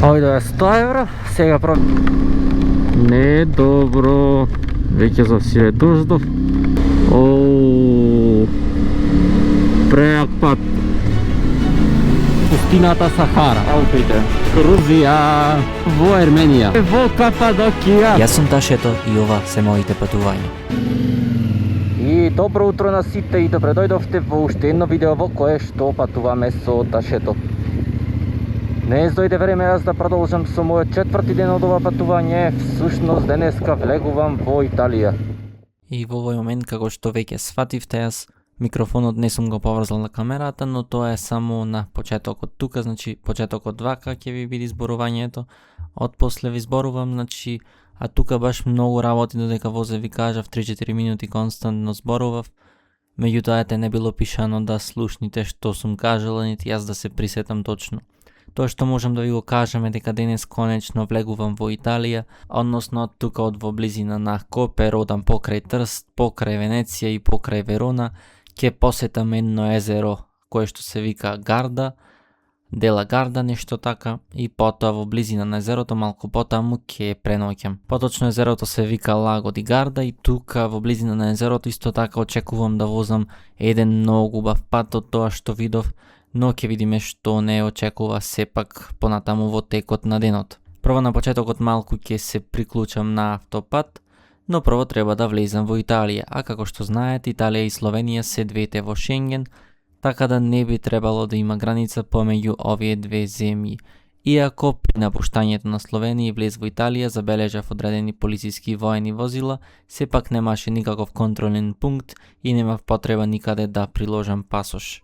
Ојде 100 евро, сега не е добро, веќе завсија е дождов. Преак пат. Пустината Сахара, Алпите, Грузија, во Ерменија, во Кападокија. Јас сум Ташето и ова се моите патувања. И добро утро на сите и добре дојдовте во уште едно видео во кое што патуваме со Ташето. Днес дојде време јас да продолжам со мојот четврти ден од ова патување. Всушност денеска влегувам во Италија. И во овој момент, како што веќе свативте, јас микрофонот не сум го поврзал на камерата, но тоа е само на почетокот тука, значи почетокот 2 ќе ви биде зборувањето, од после ви зборувам, значи, а тука баш многу работи додека возе ви кажав 3-4 минути константно зборував. Меѓутоа ете не било пишано да слушните што сум кажала, нити јас да се присетам точно. Тоа што можам да ви го кажам е дека денес конечно влегувам во Италија, односно од тука од во близина на Копер, одам покрај Трст, покрај Венеција и покрај Верона, ќе посетам едно езеро кое што се вика Гарда, Дела Гарда, нешто така, и потоа во близина на езерото малку потаму ќе преноќам. Поточно езерото се вика Лаго ди Гарда и тука во близина на езерото исто така очекувам да возам еден многу убав пат од тоа што видов, но ќе видиме што не очекува сепак понатаму во текот на денот. Прво на почетокот малку ќе се приклучам на автопат, но прво треба да влезам во Италија, а како што знаете, Италија и Словенија се двете во Шенген, така да не би требало да има граница помеѓу овие две земји. Иако при напуштањето на Словенија и влез во Италија забележав одредени полициски и воени возила, сепак немаше никаков контролен пункт и немав потреба никаде да приложам пасош.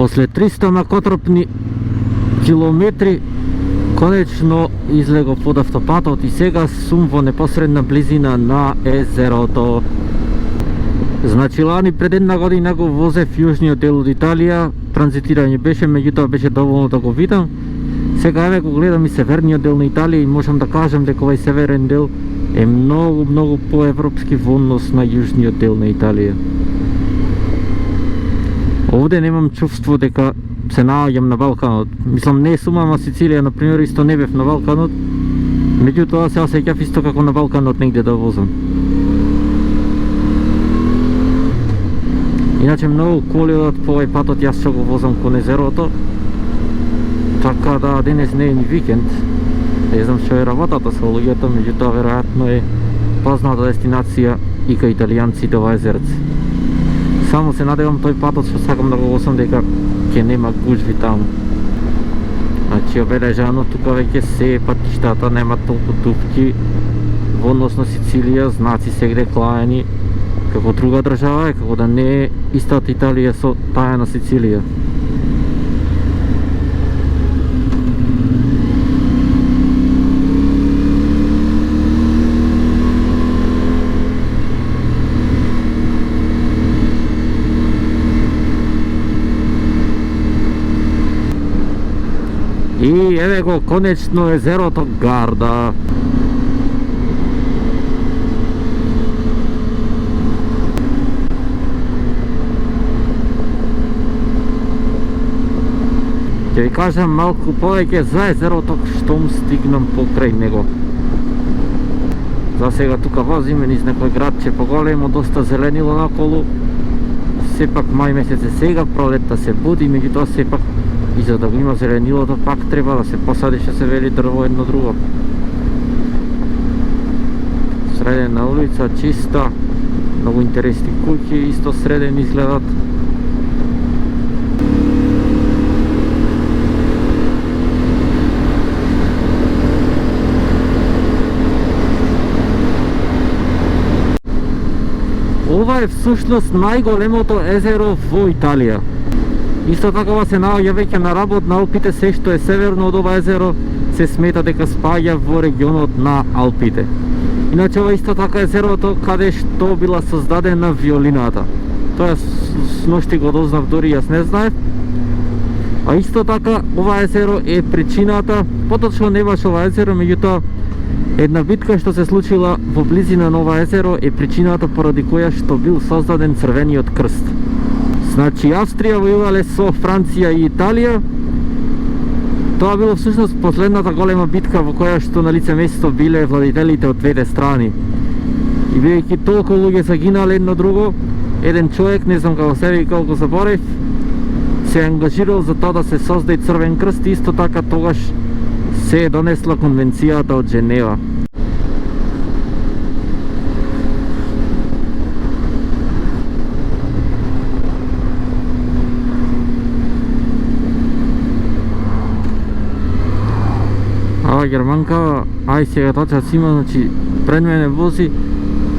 После 300 макотропни километри конечно излегов од автопатот и сега сум во непосредна близина на езерото. Значи лани пред една година го возев јужниот дел од Италија, транзитирање беше, меѓутоа беше доволно да го видам. Сега еве го гледам и северниот дел на Италија и можам да кажам дека овој северен дел е многу поевропски во однос на јужниот дел на Италија. Овде немам чувство дека се наоѓам на Балканот. Мислам, не сум, ама Сицилија, например, исто не бев на Балканот. Меѓутоа се осеќав исто како на Балканот негде да возам. Иначе многу коли одат по овој патот, јас што го возам кон езерото. Така да денес не е ни викенд. Не знам што е работата со луѓето, меѓутоа веројатно е позната дестинација и кај италијанците ова езерце. Само се надевам тој патот што сакам да го возам дека ќе нема гужви таму. Значи обележано тука веќе се патиштата нема толку дупки во однос на Сицилија, знаци сегде клаени како друга држава е, како да не е истата Италија со таа на Сицилија. И еве го конечно езерото Гарда. Ќе ви кажам малку повеќе за езерото штом стигнам покрај него. За сега тука возиме низ некој градче поголемо, доста зеленило наколу. Сепак мај месец е сега, пролетта се буди, меѓутоа сепак и за да го има зеленилото пак треба да се посади, што се вели, дрво едно друго. Средена улица, чиста, многу интересни куќи, исто среден изгледат. Ова е всушност најголемото езеро во Италија. Исто така ова се наоѓа веќе на работ на Алпите, се што е северно од ова езеро се смета дека спаѓа во регионот на Алпите. Иначе ова исто така езерото каде што била создадена виолината. Тоа сношти го дознав, дури јас не знаев. А исто така, ова езеро е причината, поточно не баш ова езеро, меѓутоа една битка што се случила во близина на ова езеро е причината поради која што бил создаден Црвениот крст. Значи, Австрија војувале со Франција и Италија. Тоа било всушност последната голема битка во која што на лице место биле владителите од двете страни. И бидејќи толку луѓе загинале едно друго, еден човек, не знам како се вика, колку заборев, се ангажирал за тоа да се создаде Црвен крст, и исто така тогаш се донесла конвенцијата од Женева. Ава германка, ај сега тача си има, значи пред мене вози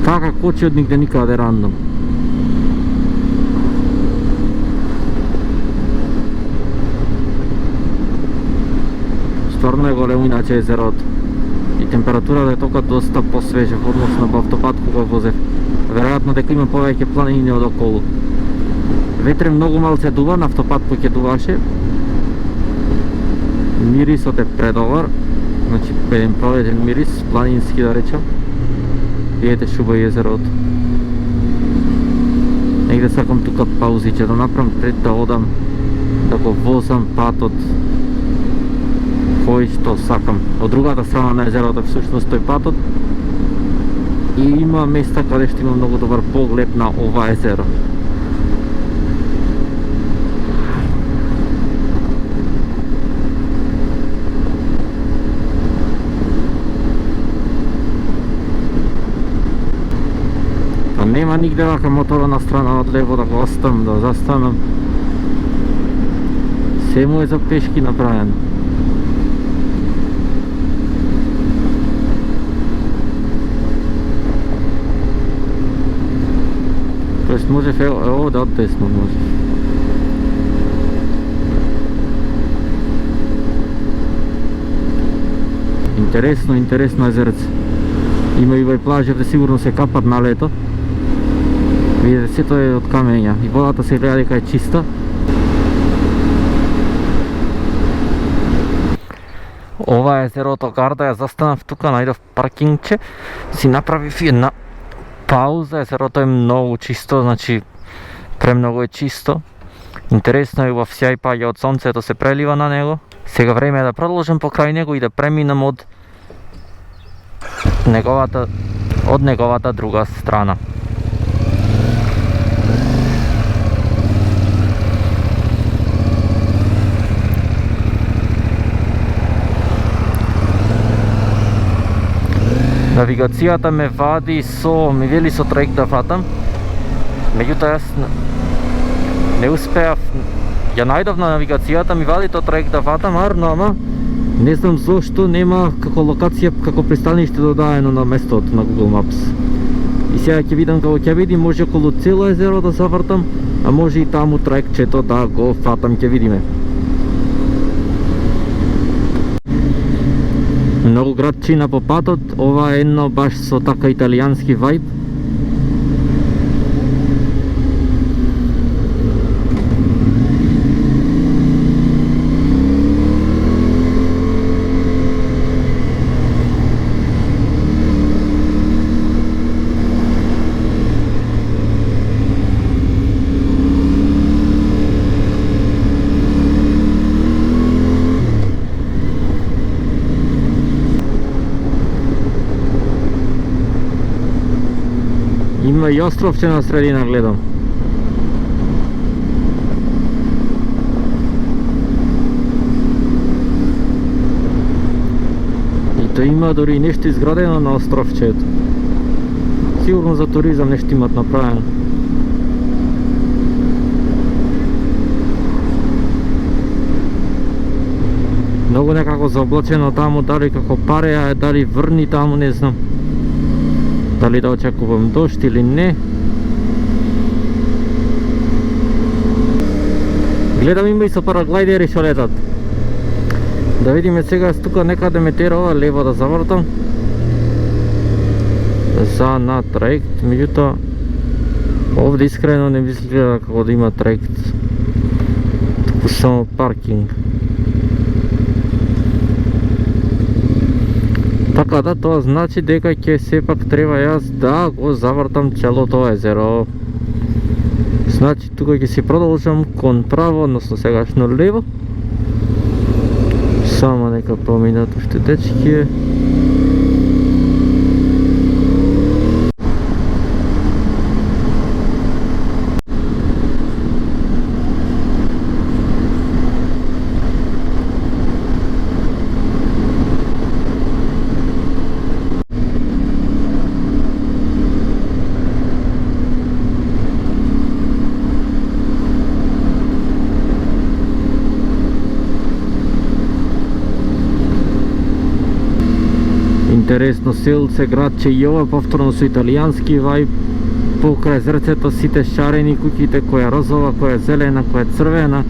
така кочи од нигде никаде рандом. Стварно е големо иначе езерото. И температурата е тока доста посвежа во однос на автопат кога возев. Веројатно дека има повеќе планини од околу. Ветре многу малце дува, на автопат поќе дуваше. Мирисот е предобар. Значи еден проветен мирис, планински да речам. Видете шуба и езерото. Негде сакам тука паузиче да направам пред да одам, да го возам патот кој што сакам. Од другата страна на езерото е всушност тој патот. И има места каде што има многу добар поглед на ова езеро. Нема нигде вака мотора на страна од лево да го оставам, да застанам. Се му е за пешки направен. Тоест можев овде од десно може. Интересно езерце. Има и плажи где сигурно се капат на лето. Видите, сето е од камења и водата се гледа дека е чиста. Ова е езерото Гарда, ја застанав тука, најдов паркингче, си направив една пауза. Езерото е многу чисто, значи премногу е чисто. Интересно е, убав сјај паѓа од сонцето, се прелива на него. Сега време е да продолжам покрај него и да преминам од неговата друга страна. Навигацијата ме вади ми вели со траект да фатам. Меѓутоа јас не успеав. Ја најдов на навигацијата, ми вади тоа траект да фатам, ама не знам зошто нема како локација, како пристаниште додаено на местото на Google Maps. И сега ќе видам како ќе видим, може околу цело езеро да завртам, а може и таму траектчето да го фатам, ќе видиме. Многу градчина по патот, ова е едно баш со така италијански вајб. Има и островче на средина, гледам. И то има дори нешто изградено на островчето. Сигурно за туризам нешто имат направено. Многу некако заоблачено таму, дали како пареја, дали врни таму, не знам. Дали да очекувам дожд или не. Гледам има и со параглайдери што летат. Да видиме сега, тука некаде ме тера ова лево да завртам за на траект, меѓутоа овде искрено не мислам како да има траект. само паркинг. Така да, тоа значи дека ќе сепак треба јас да го завртам целото езеро. Значи тука ќе си продолжам кон право, односно сегашно лево. Само нека поминат уште дечки. Интересно селце, градче и ова повторно со италијански вајб. Покрај зрцето сите шарени куќите, која розова, која зелена, која црвена.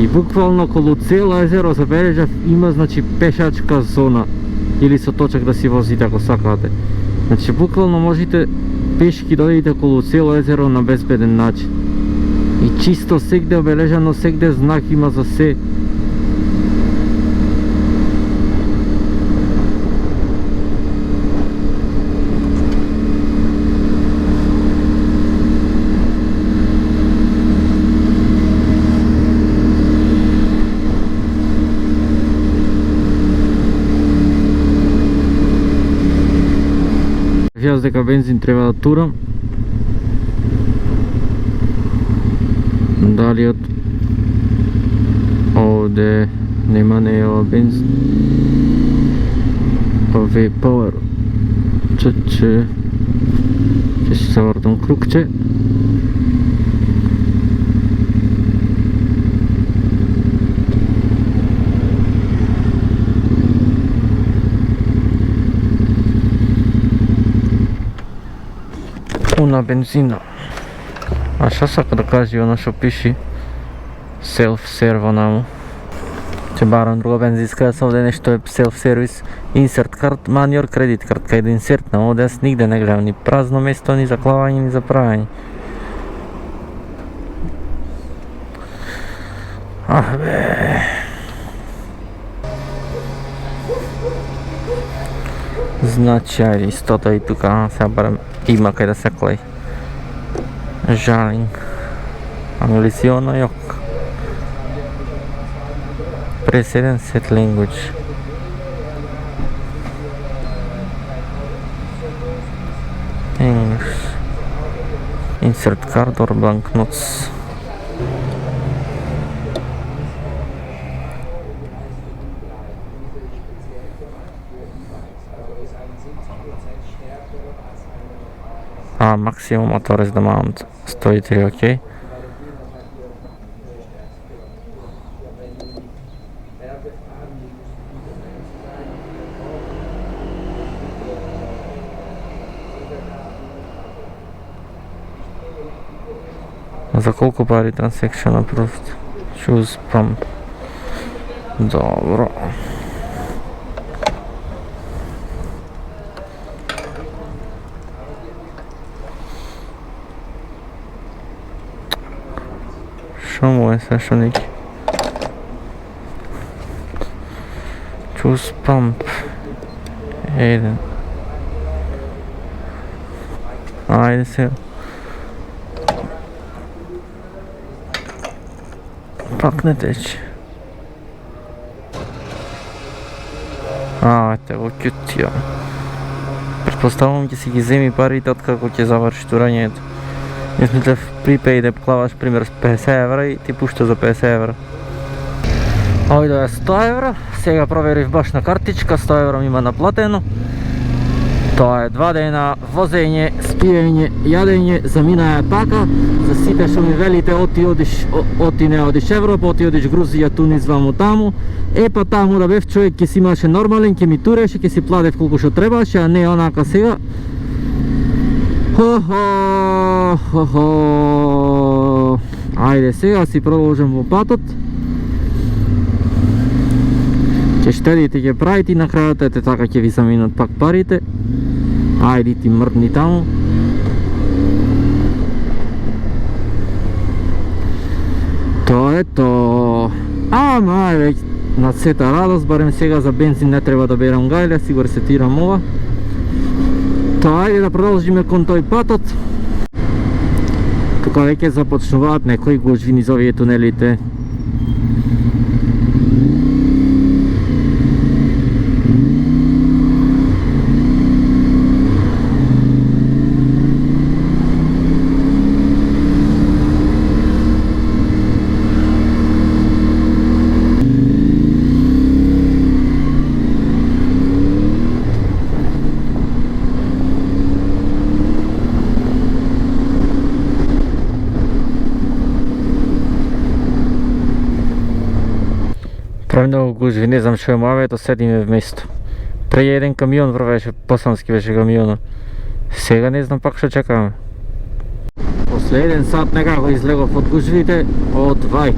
И буквално околу цело езеро забележав има значи пешачка зона или со точак да си возите ако сакате. Значи буквално можете пешки да одите околу цело езеро на безбеден начин. И чисто сегде обележано, сегде знак има за се. Јас дека бензин треба да турам. Дали од овде нема не е ова бензин. Ове power. Ќе се завртам кругче. На бензина. А што сака да кажи оно што пиши self-serve наму? Ќе барам друга бензинска, јас овде нешто е self-service. Insert card, money or credit card, кај да инсертнам, овде јас нигде не гледам ни празно место, ни за клавање, ни за правење. Бе. Значи, ајде, истото и тука, сега барам има кај да се клеј. Жалинг. Англисиона јок. Press 1 set language. English. Insert card or banknotes. Максимум motorist amount 103, окей. За колку пари transaction approved? Choose pump. Добро. Што му е се што неки? Choose pump. Еден. Ајде се. Пак не тече. Ете во кјутија. Предпоставувам ќе си ги земи парите откако ќе заврши турањето. Јас мислев припеј да клаваш пример с 50 евра и ти пушта за 50 евра. Ојде е 100 евра, сега проверив баш на картичка, 100 евра ми има наплатено. Тоа е 2 дена возење, спиење, јадење, замина е така. За сите што ми велите оти не одиш Европа, оти одиш Грузија, Тунис, ваму таму. Па таму да бев човек ќе си имаше нормален, ќе ми туреше, ќе си платев колку што требаше, а не онака сега. Ајде сега си продолжам во патот. Ќе штедите, ќе правите и на крајот ете така ќе ви заминат пак парите. Ајде ти мрдни таму. Тоа е то. Ама е веќе на сета радост, барем сега за бензин не треба да берам гајле, си го ресетирам ова. Тоа е да продолжиме кон тој патот. Тука веќе започнуваат некои гужви низ овие тунелите. Премногу гужви, не знам што е мавето, седиме вместо. Пред еден камион врвеше, посамски беше камионот. Сега не знам пак што чекаме. После 1 сат некако излегов од гужвите, одвај.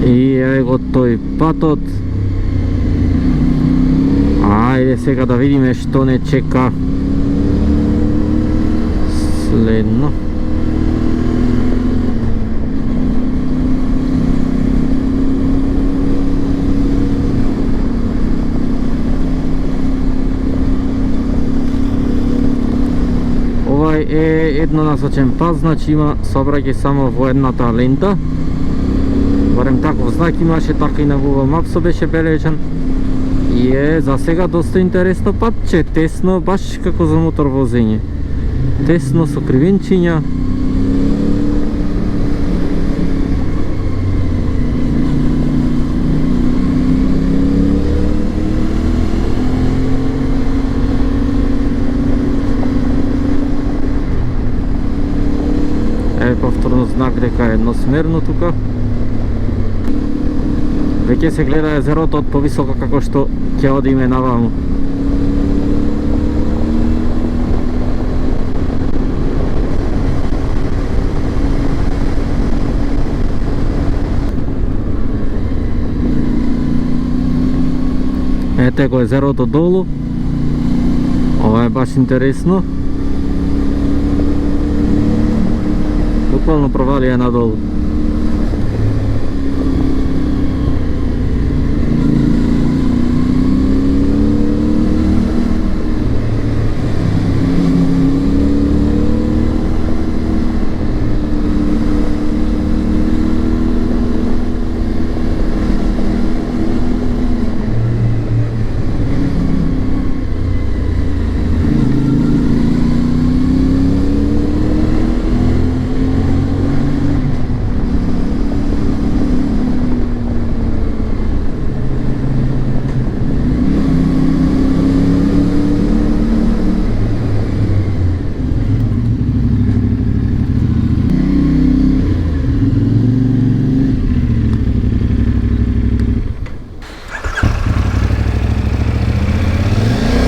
И еве го тој патот. Ајде сега да видиме што не чека следно. Овај е еднонасочен пат, значи има сообраќај само во едната лента. Барем таков знак имаше, така и на Google Maps беше бележан. И е за сега доста интересно патче, тесно, баш како за мотор возење. Тесно, со кривинчиња. Е повторно знак дека е едносмерно тука. Веќе се гледа езерото од повисоко како што ќе одиме наваму. Ете го езерото долу. Ова е баш интересно. Буквално провалија надолу.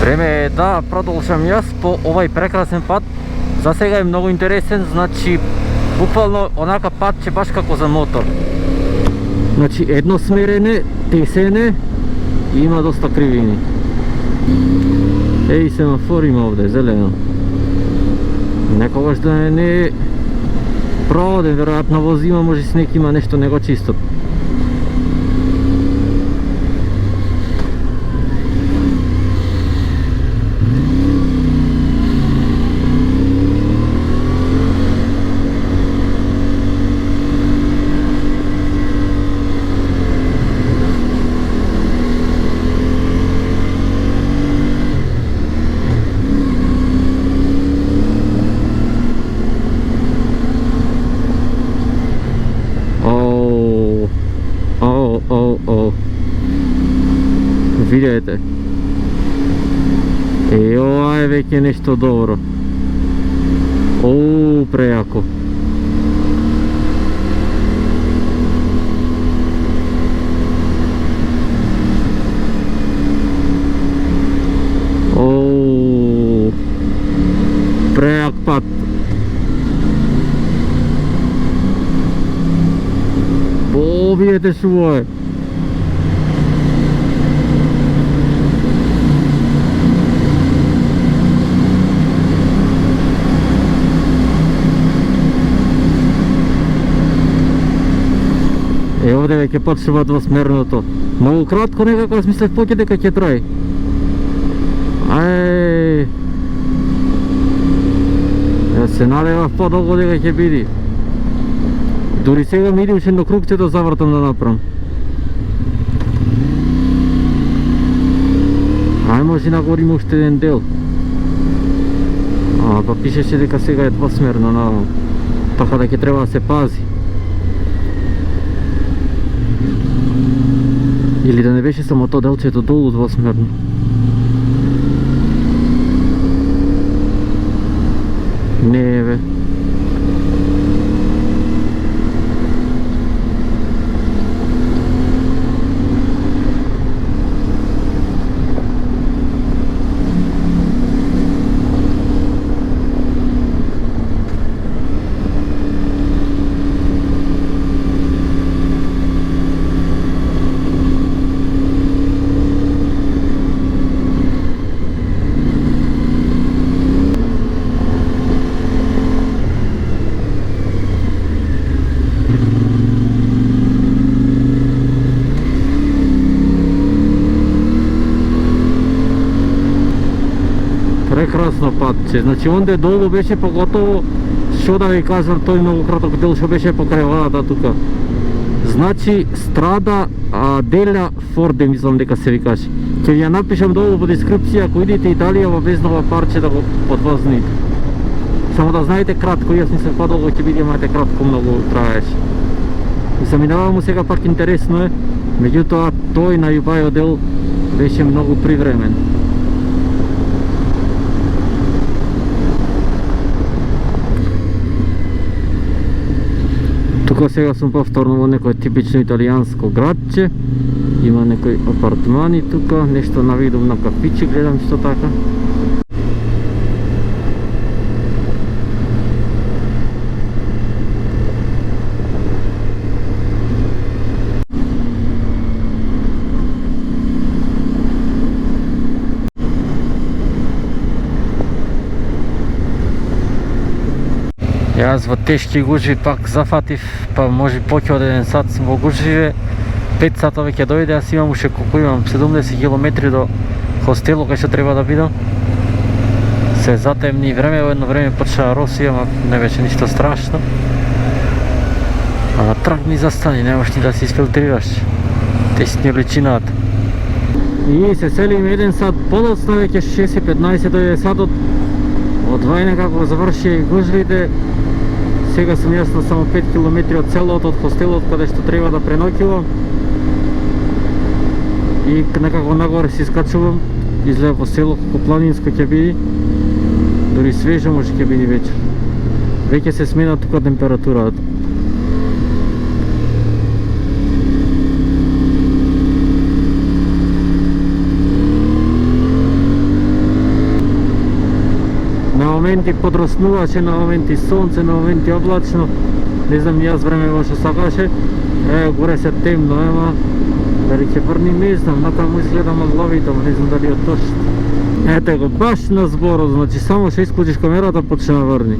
Време е да продолжам јас по овај прекрасен пат. За сега е многу интересен, значи буквално онака патче баш како за мотор. Значи едносмерене, тесене и има доста кривини. Еј, семафор има овде, зелено. Некогаш да не е проводен, веројатно возима, може снег има нешто не го чистот. Видете. И ова е веќе нешто добро. Оу, прејако. Оу, прејак пат. двете шумове. Овде веќе почнува двосмерното. Многу кратко некако, аз мислев поќе дека ќе трае. Јас се надевав подолго дека ќе биде. Дури сега ми иде уште едно кругче да завртам да направам. Може нагорим уште еден дел. Па пишеше дека сега е двосмерно наваму. Така да ќе треба да се пази. Или да не беше само то делчето долу двосмерно. Не бе. Прекрасно патче, значи онде долу беше поготово, што да ви кажам, тој многу краток дел што беше покрај водата тука. Значи страда Деля Форде, мислам дека се викаше. Ќе ви ја напишам долу во дескрипција, ако идете Италија во Везнова парче да го подвозните. Само да знаете кратко, јас мислам подолго ќе биде, мајте кратко многу траеше. И се минава му сега пак интересно е, меѓутоа тој на Јубајо дел беше многу привремен. Тука сега сум повторно во некој типично италијанско градче. Има некои апартмани тука, нешто навидум на кафиче, гледам што така. Јас во тешки гужви пак зафатив, па може поќе од 1 сат сум во гужвиве. 5 сатови ќе дојде, аз имам уште колку имам 70 км до хостелот кај што треба да бидам. Се затемни време, во едно време почна роси, ама не беше ништо страшно. А трак ми застани, немаш ни да се изфилтрираш. Тесни личината. И се селиме 1 сат подоцна, веќе 6:15 дојде сатот. Од 2 некако заврши гужвите. Сега сум јас на само 5 км од селото, од хостелот каде што треба да преноќувам. И некако нагоре се искачувам, излева во село, како планинско ќе биде. Дори свежо може ќе биде вечер. Веќе се смена тука температурата. На моменти подроснуваше, на моменти сонце, на моменти облачно. Не знам јас време во што сакаше. Горе се темно, ема дали ќе врни, не знам, натаму изгледа магловито, не знам дали од дожд. Ете го, баш на зборот, значи само што исклучиш камерата почне да врни.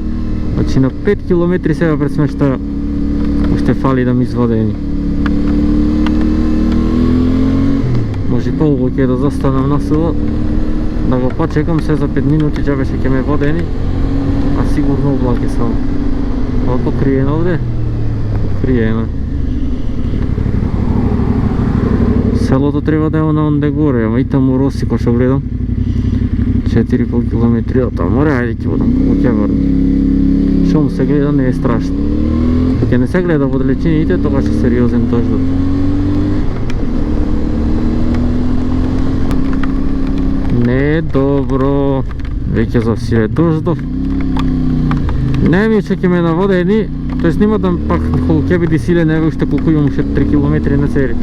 Значи на 5 км сега пред смештаја уште фали да ми изводени. Може полго ќе да застанам на село, да го почекам се за 5 минути, џабе ќе ме водени, а сигурно облаки само. Ова покриено овде? Покриено. Селото треба да е на онде горе, ама и таму роси, кој што гледам 4,5 км од таму, ајде ќе водам, колку ќе врни. Шо му се гледа, не е страшно. Ако не се гледа во далечините, тогаш е сериозен дождот. Не е добро, веќе завсиле дождов. Не ми че ќе ме наводени, тоест нема да пак колку ќе биде силен, еве уште колку имам, уште 3 км на цели.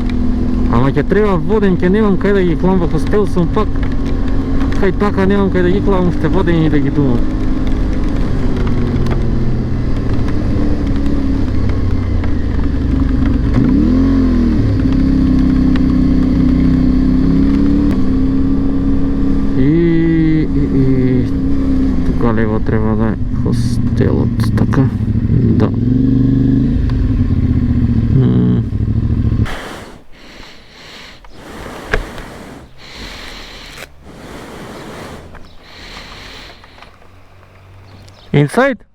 Ама ќе треба воден, ќе немам кај да ги клам во хостел, сум пак кај така немам кај да ги клам уште водени и да ги думам. налево треба да е хостелот, така, да. Inside?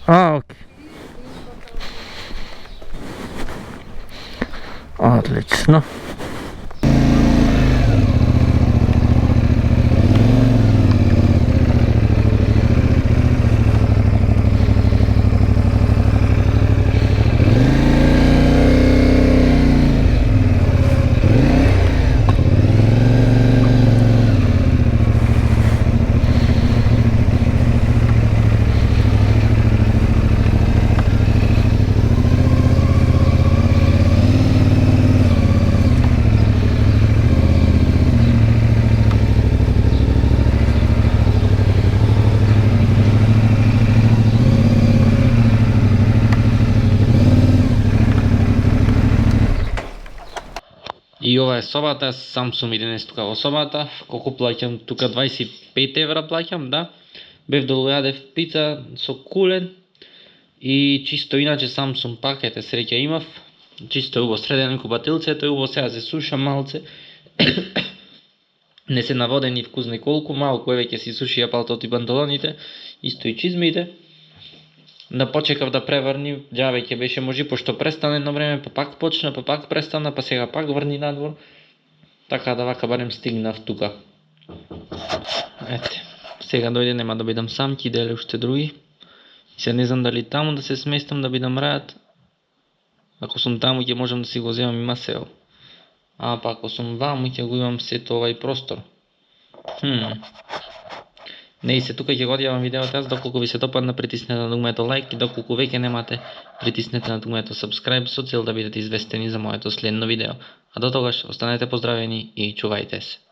Окей. Отлично. И ова е собата, сам сум и денес тука во собата. Колку плаќам тука? 25 евра плаќам, да. Бев долу јадев пица со кулен и чисто иначе сам сум пак, ете среќа имав. Чисто убаво средено инкубатилцето е убаво, сега се суша малце. Не се наводени вкус неколку, малку еве ќе си сушија палтот и панталоните, исто и чизмите. Да почекав да преврни, џабе ќе беше можи, пошто престана едно време, па пак почна, па пак престана, па сега пак врни надвор. Така да вака барем стигнав тука. Ете, сега дојде, нема да бидам сам, ќе иде уште други. И се не знам дали таму да се сместам да бидам рајат. Ако сум таму ќе можам да си го земам и масел. А па ако сум ваму ќе го имам сето овај простор. Не и се тука ќе го одјавам видеото аз, доколку ви се допадна притиснете на дугмето лайк и доколку веќе немате притиснете на дугмето subscribe со цел да бидете известени за моето следно видео. А до тогаш останете поздравени и чувајте се.